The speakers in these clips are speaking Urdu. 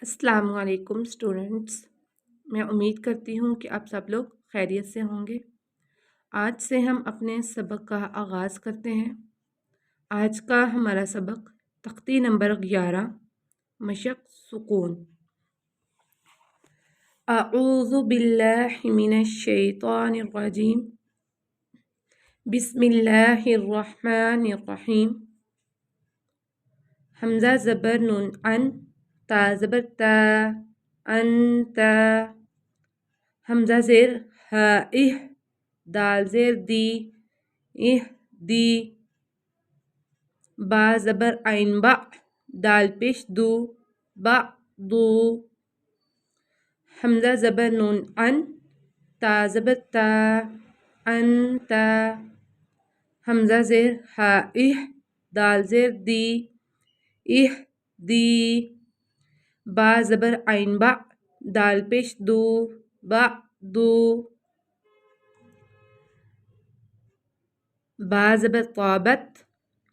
السلام علیکم اسٹوڈنٹس، میں امید کرتی ہوں کہ آپ سب لوگ خیریت سے ہوں گے۔ آج سے ہم اپنے سبق کا آغاز کرتے ہیں۔ آج کا ہمارا سبق تختی نمبر 11 مشق سکون۔ اعوذ باللہ من الشیطان الرجیم، بسم اللہ الرحمن الرحیم۔ حمزہ زبر نون ان، تا زبر تا، انتا۔ حمزہ زیر ہا اہ، دال زیر دی، اہ دی۔ با زبر عین با، دال پیش دو، با دو۔ حمزہ زبر نون ان، تا زبر تا، انتا۔ حمزہ زیر ہا اہ، دال زیر دی، اہ دی۔ با زبر عین با، دال پیش دو، با دو۔ با زبر طابت،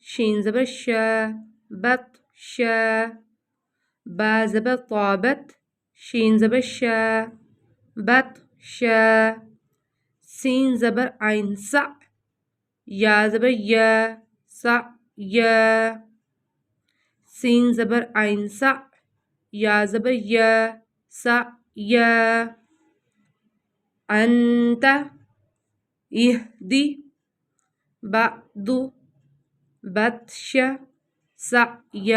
شین زبر شا، بط شا۔ با زبر طابت، شین زبر شا، بط شا۔ سین زبر عین سا، یا زبر یا، سا یا۔ سین زبر عین سا، یا زبر یا، سا یا۔ انتا، اہدی، بعدو، بطش، سعی۔